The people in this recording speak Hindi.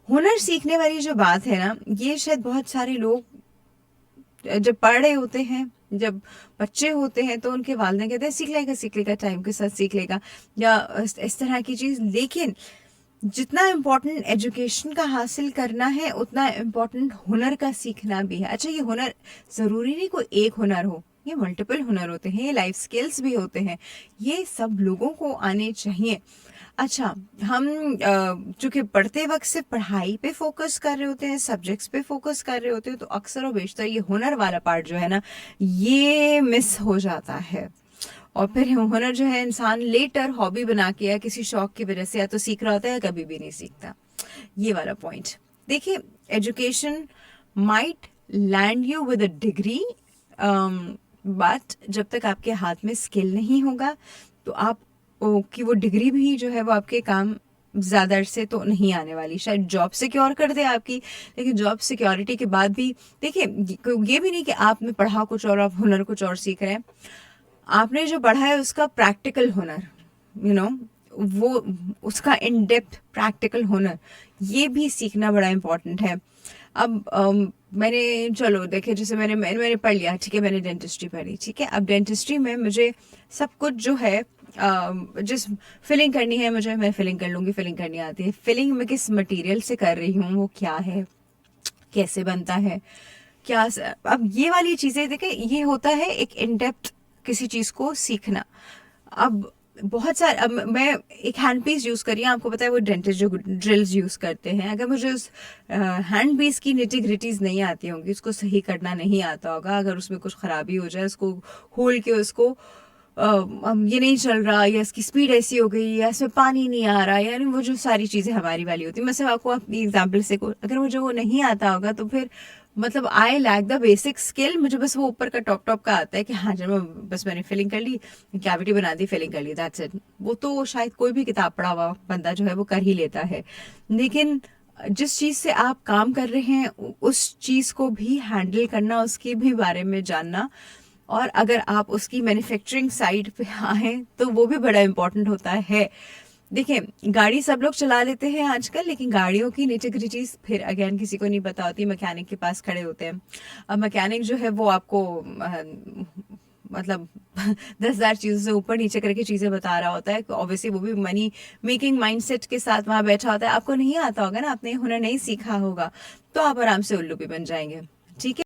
हुनर सीखने वाली जो बात है ना, ये शायद बहुत सारे लोग जब पढ़ रहे होते हैं, जब बच्चे होते हैं, तो उनके वालिदैन कहते हैं सीख लेगा, टाइम के साथ सीख लेगा, या इस तरह की चीज़। लेकिन जितना इम्पोर्टेंट एजुकेशन का हासिल करना है, उतना इम्पोर्टेंट हुनर का सीखना भी है। अच्छा, ये हुनर ज़रूरी नहीं कोई एक हुनर हो, ये मल्टीपल हुनर होते हैं, ये लाइफ स्किल्स भी होते हैं, ये सब लोगों को आने चाहिए। अच्छा, हम चूंकि पढ़ते वक्त सिर्फ पढ़ाई पे फोकस कर रहे होते हैं, सब्जेक्ट्स पे फोकस कर रहे होते हैं, तो अक्सर और बेशतर ये हुनर वाला पार्ट जो है ना, ये मिस हो जाता है। और फिर हुनर जो है इंसान लेटर हॉबी बना के या किसी शौक की वजह से या तो सीख रहा होता है या कभी भी नहीं सीखता। ये वाला पॉइंट देखिए, education might land you with a degree, but जब तक आपके हाथ में स्किल नहीं होगा, तो आप कि वो डिग्री भी जो है वो आपके काम ज़्यादा अरसे तो नहीं आने वाली। शायद जॉब सिक्योर कर दे आपकी, लेकिन जॉब सिक्योरिटी के बाद भी देखिए, ये भी नहीं कि आपने पढ़ा कुछ और आप हुनर कुछ और सीख रहे हैं। आपने जो पढ़ा है उसका प्रैक्टिकल हुनर, यू नो, वो उसका इन डेप्थ प्रैक्टिकल हुनर, ये भी सीखना बड़ा इम्पोर्टेंट है। अब मैंने, चलो देखिए, जैसे मैंने पढ़ लिया, ठीक है, मैंने डेंटिस्ट्री पढ़ी, ठीक है, अब डेंटिस्ट्री में मुझे सब कुछ जो है, जिस फिलिंग करनी है मुझे, मैं फिलिंग कर लूँगी, फिलिंग करनी आती है। फिलिंग में किस मटेरियल से कर रही हूँ, वो क्या है, कैसे बनता है, क्या अब ये वाली चीज़ें देखिए, ये होता है एक इन डेप्थ किसी चीज़ को सीखना। अब बहुत सारे, अब मैं एक हैंड पीस यूज़ करी, आपको पता है वो डेंटिस्ट जो ड्रिल्स यूज़ करते हैं, अगर मुझे उस हैंड पीस की निटी ग्रिटीज नहीं आती होंगी, उसको सही करना नहीं आता होगा, अगर उसमें कुछ ख़राबी हो जाए, उसको खोल के उसको ये नहीं चल रहा, या इसकी स्पीड ऐसी हो गई, या इसमें पानी नहीं आ रहा, यानी वो जो सारी चीज़ें हमारी वाली होती है, मैं सिर्फ आपको अपनी एग्जाम्पल से अगर मुझे वो नहीं आता होगा, तो फिर मतलब I lack the basic skill. मुझे बस वो ऊपर का टॉप टॉप का आता है कि हाँ, जब मैं बस मैंने फिलिंग कर ली, कैविटी बना दी, फिलिंग कर ली, दैट्स इट। वो तो शायद कोई भी किताब पढ़ा हुआ बंदा जो है वो कर ही लेता है। लेकिन जिस चीज़ से आप काम कर रहे हैं, उस चीज़ को भी हैंडल करना, उसके भी बारे में जानना, और अगर आप उसकी मैन्युफैक्चरिंग साइड पे आए, तो वो भी बड़ा इम्पोर्टेंट होता है। देखिए, गाड़ी सब लोग चला लेते हैं आजकल, लेकिन गाड़ियों की निटिग्रिटीज फिर अगेन किसी को नहीं पता होती। मैकेनिक के पास खड़े होते हैं, अब मैकेनिक जो है वो आपको मतलब 10,000 चीज़ों से ऊपर नीचे करके चीज़ें बता रहा होता है। ऑब्वियसली वो भी मनी मेकिंग माइंडसेट के साथ वहाँ बैठा होता है। आपको नहीं आता होगा ना, आपने हुनर नहीं सीखा होगा, तो आप आराम से उल्लू भी बन जाएंगे, ठीक है।